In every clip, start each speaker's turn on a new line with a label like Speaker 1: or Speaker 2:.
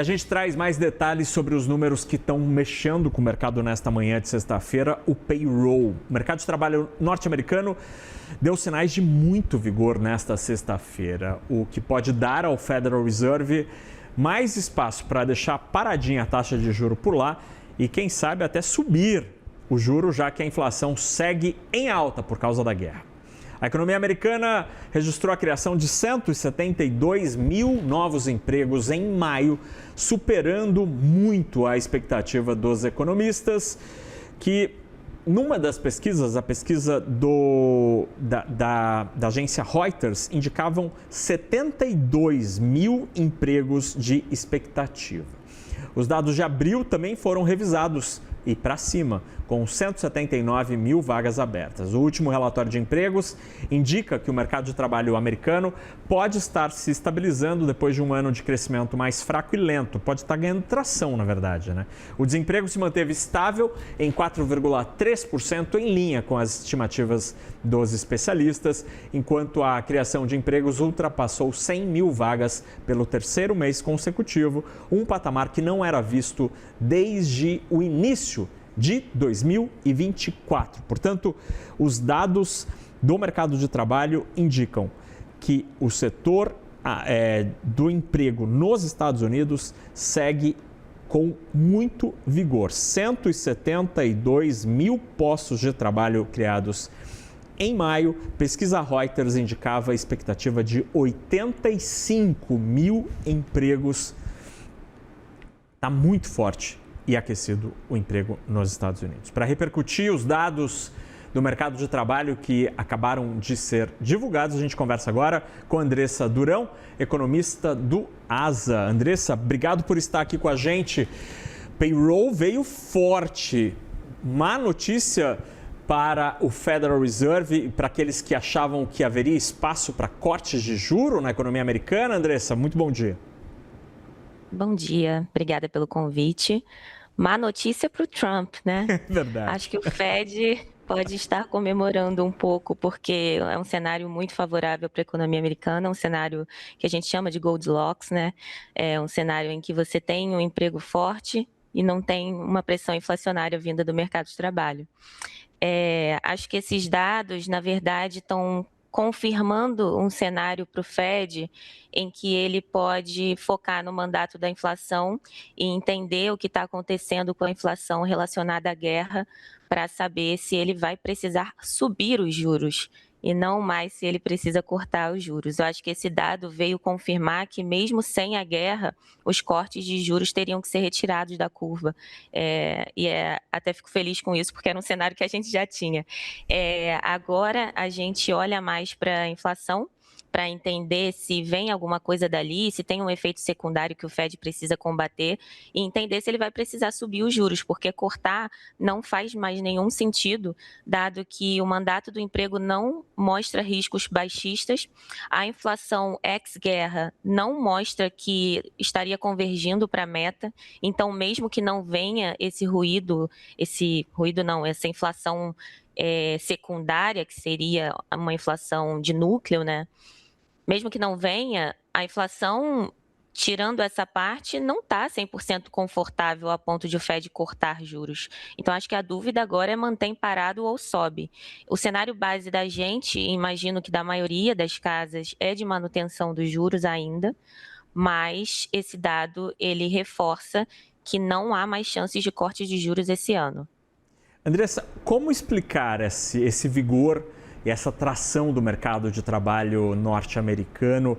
Speaker 1: A gente traz mais detalhes sobre os números que estão mexendo com o mercado nesta manhã de sexta-feira, o payroll. O mercado de trabalho norte-americano deu sinais de muito vigor nesta sexta-feira, o que pode dar ao Federal Reserve mais espaço para deixar paradinha a taxa de juro por lá e, quem sabe, até subir o juro, já que a inflação segue em alta por causa da guerra. A economia americana registrou a criação de 172 mil novos empregos em maio, superando muito a expectativa dos economistas, que numa das pesquisas, a pesquisa da agência Reuters, indicavam 72 mil empregos de expectativa. Os dados de abril também foram revisados e para cima, com 179 mil vagas abertas. O último relatório de empregos indica que o mercado de trabalho americano pode estar se estabilizando depois de um ano de crescimento mais fraco e lento. Pode estar ganhando tração, na verdade, né? O desemprego se manteve estável em 4,3%, em linha com as estimativas dos especialistas, enquanto a criação de empregos ultrapassou 100 mil vagas pelo terceiro mês consecutivo, um patamar que não era visto desde o início de 2024. Portanto, os dados do mercado de trabalho indicam que o setor do emprego nos Estados Unidos segue com muito vigor. 172 mil postos de trabalho criados em maio. Pesquisa Reuters indicava a expectativa de 85 mil empregos. Está muito forte e aquecido o emprego nos Estados Unidos. Para repercutir os dados do mercado de trabalho que acabaram de ser divulgados, a gente conversa agora com a Andressa Durão, economista do ASA. Andressa, obrigado por estar aqui com a gente. Payroll veio forte. Má notícia para o Federal Reserve e para aqueles que achavam que haveria espaço para cortes de juro na economia americana. Andressa, muito bom dia.
Speaker 2: Bom dia, obrigada pelo convite. Má notícia para o Trump, né?
Speaker 1: Verdade.
Speaker 2: Acho que o Fed pode estar comemorando um pouco, porque é um cenário muito favorável para a economia americana, um cenário que a gente chama de Goldilocks, né? É um cenário em que você tem um emprego forte e não tem uma pressão inflacionária vinda do mercado de trabalho. Acho que esses dados, na verdade, estão confirmando um cenário para o Fed em que ele pode focar no mandato da inflação e entender o que está acontecendo com a inflação relacionada à guerra para saber se ele vai precisar subir os juros e não mais se ele precisa cortar os juros. Eu acho que esse dado veio confirmar que mesmo sem a guerra, os cortes de juros teriam que ser retirados da curva. Até fico feliz com isso, porque era um cenário que a gente já tinha. Agora a gente olha mais para a inflação, para entender se vem alguma coisa dali, se tem um efeito secundário que o Fed precisa combater e entender se ele vai precisar subir os juros, porque cortar não faz mais nenhum sentido, dado que o mandato do emprego não mostra riscos baixistas, a inflação ex-guerra não mostra que estaria convergindo para a meta, então mesmo que não venha essa inflação secundária, que seria uma inflação de núcleo, né? Mesmo que não venha, a inflação, tirando essa parte, não está 100% confortável a ponto de o Fed cortar juros. Então, acho que a dúvida agora é mantém parado ou sobe. O cenário base da gente, imagino que da maioria das casas, é de manutenção dos juros ainda, mas esse dado, ele reforça que não há mais chances de corte de juros esse ano.
Speaker 1: Andressa, como explicar esse vigor e essa tração do mercado de trabalho norte-americano?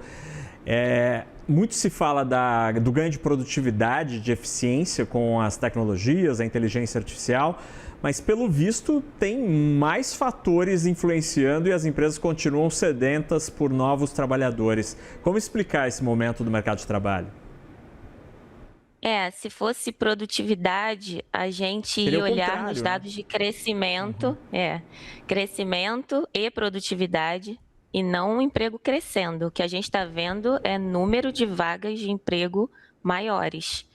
Speaker 1: Muito se fala do ganho de produtividade, de eficiência com as tecnologias, a inteligência artificial, mas pelo visto tem mais fatores influenciando e as empresas continuam sedentas por novos trabalhadores. Como explicar esse momento do mercado de trabalho?
Speaker 2: Se fosse produtividade, a gente ia olhar nos dados de crescimento, crescimento e produtividade, e não o emprego crescendo. O que a gente está vendo é número de vagas de emprego maiores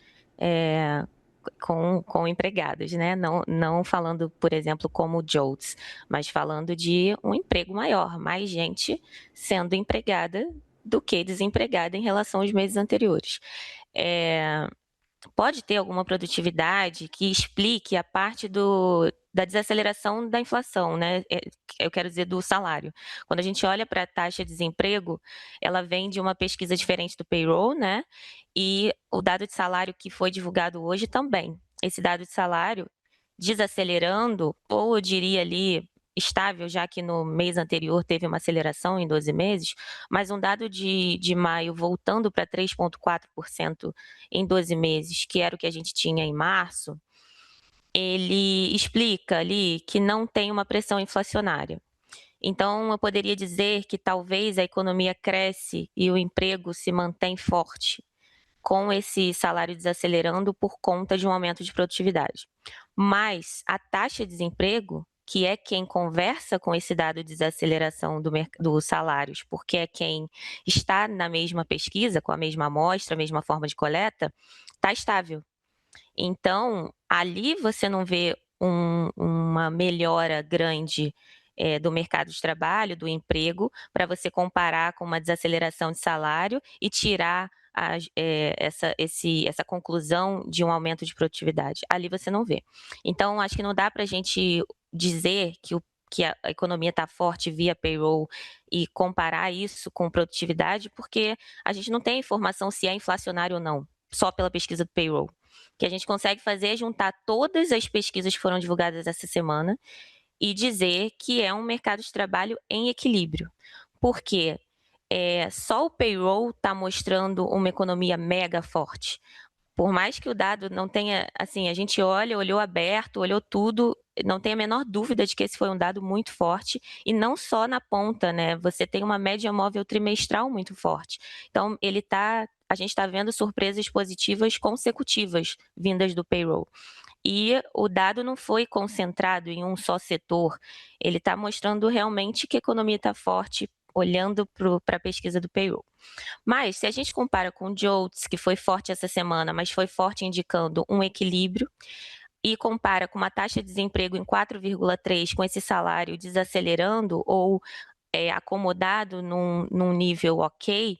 Speaker 2: com empregados, né? Não falando, por exemplo, como o JOLTS, mas falando de um emprego maior, mais gente sendo empregada do que desempregada em relação aos meses anteriores. pode ter alguma produtividade que explique a parte da desaceleração da inflação, né? Eu quero dizer do salário. Quando a gente olha para a taxa de desemprego, ela vem de uma pesquisa diferente do payroll, né? E o dado de salário que foi divulgado hoje também. Esse dado de salário desacelerando, ou eu diria ali estável, já que no mês anterior teve uma aceleração em 12 meses, mas um dado de maio voltando para 3,4% em 12 meses, que era o que a gente tinha em março, ele explica ali que não tem uma pressão inflacionária. Então, eu poderia dizer que talvez a economia cresce e o emprego se mantém forte, com esse salário desacelerando por conta de um aumento de produtividade. Mas a taxa de desemprego, que é quem conversa com esse dado de desaceleração dos salários, porque é quem está na mesma pesquisa, com a mesma amostra, a mesma forma de coleta, está estável. Então, ali você não vê uma melhora grande do mercado de trabalho, do emprego, para você comparar com uma desaceleração de salário e tirar essa conclusão de um aumento de produtividade. Ali você não vê. Então, acho que não dá para a gente dizer que a economia está forte via payroll e comparar isso com produtividade, porque a gente não tem informação se é inflacionário ou não, só pela pesquisa do payroll. O que a gente consegue fazer é juntar todas as pesquisas que foram divulgadas essa semana e dizer que é um mercado de trabalho em equilíbrio. Porque só o payroll está mostrando uma economia mega forte. Por mais que o dado não tenha, assim, a gente olhou aberto, olhou tudo, não tem a menor dúvida de que esse foi um dado muito forte, e não só na ponta, né? Você tem uma média móvel trimestral muito forte. Então, a gente está vendo surpresas positivas consecutivas vindas do payroll. E o dado não foi concentrado em um só setor, ele está mostrando realmente que a economia está forte, olhando para a pesquisa do payroll. Mas, se a gente compara com o JOLTS, que foi forte essa semana, mas foi forte indicando um equilíbrio, e compara com uma taxa de desemprego em 4,3, com esse salário desacelerando ou acomodado num nível ok,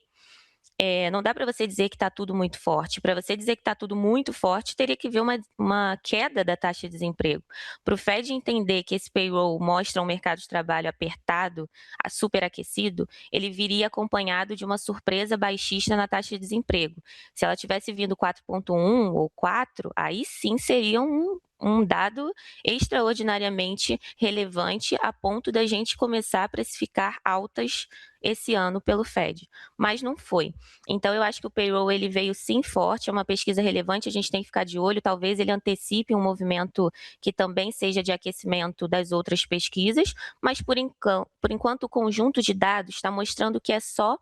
Speaker 2: não dá para você dizer que está tudo muito forte. Para você dizer que está tudo muito forte, teria que ver uma queda da taxa de desemprego. Para o Fed entender que esse payroll mostra um mercado de trabalho apertado, superaquecido, ele viria acompanhado de uma surpresa baixista na taxa de desemprego. Se ela tivesse vindo 4,1 ou 4, aí sim seria um dado extraordinariamente relevante a ponto da gente começar a precificar altas esse ano pelo Fed, mas não foi. Então eu acho que o payroll ele veio sim forte, é uma pesquisa relevante, a gente tem que ficar de olho, talvez ele antecipe um movimento que também seja de aquecimento das outras pesquisas, mas por enquanto o conjunto de dados está mostrando que é só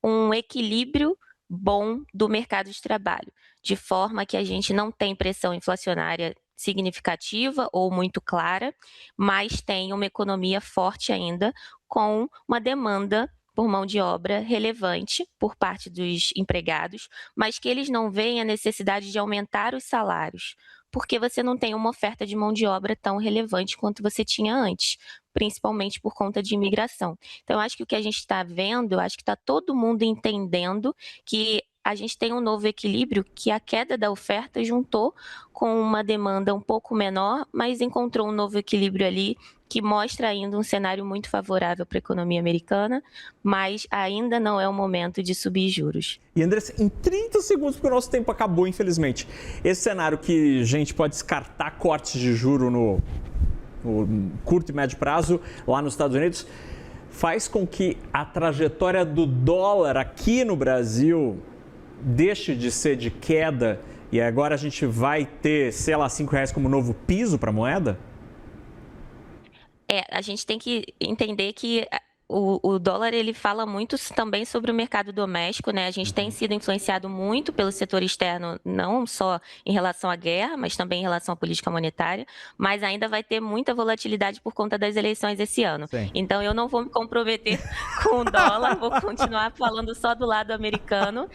Speaker 2: um equilíbrio bom do mercado de trabalho, de forma que a gente não tem pressão inflacionária significativa ou muito clara, mas tem uma economia forte ainda, com uma demanda por mão de obra relevante por parte dos empregados, mas que eles não veem a necessidade de aumentar os salários, porque você não tem uma oferta de mão de obra tão relevante quanto você tinha antes, principalmente por conta de imigração. Então, eu acho que o que a gente está vendo, eu acho que está todo mundo entendendo que a gente tem um novo equilíbrio, que a queda da oferta juntou com uma demanda um pouco menor, mas encontrou um novo equilíbrio ali que mostra ainda um cenário muito favorável para a economia americana, mas ainda não é o momento de subir juros.
Speaker 1: E Andressa, em 30 segundos, porque o nosso tempo acabou, infelizmente, esse cenário que a gente pode descartar cortes de juro no curto e médio prazo lá nos Estados Unidos, faz com que a trajetória do dólar aqui no Brasil deixe de ser de queda e agora a gente vai ter, sei lá, R$5 como novo piso para a moeda?
Speaker 2: A gente tem que entender que o dólar ele fala muito também sobre o mercado doméstico, né? A gente tem sido influenciado muito pelo setor externo, não só em relação à guerra, mas também em relação à política monetária, mas ainda vai ter muita volatilidade por conta das eleições esse ano.
Speaker 1: Sim.
Speaker 2: Então eu não vou me comprometer com o dólar, vou continuar falando só do lado americano,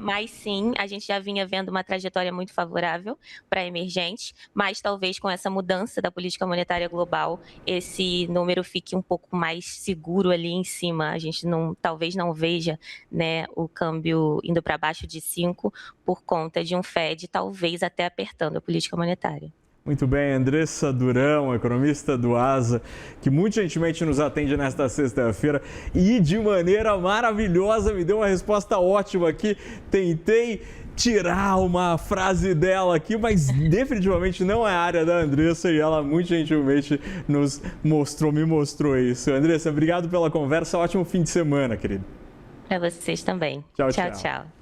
Speaker 2: mas sim, a gente já vinha vendo uma trajetória muito favorável para emergentes, mas talvez com essa mudança da política monetária global, esse número fique um pouco mais seguro seguro ali em cima. A gente talvez não veja, né, o câmbio indo para baixo de 5 por conta de um Fed talvez até apertando a política monetária.
Speaker 1: Muito bem, Andressa Durão, economista do ASA, que muito gentilmente nos atende nesta sexta-feira e de maneira maravilhosa me deu uma resposta ótima aqui. Tentei tirar uma frase dela aqui, mas definitivamente não é a área da Andressa e ela muito gentilmente me mostrou isso. Andressa, obrigado pela conversa, ótimo fim de semana, querido.
Speaker 2: Para vocês também.
Speaker 1: Tchau,
Speaker 2: tchau.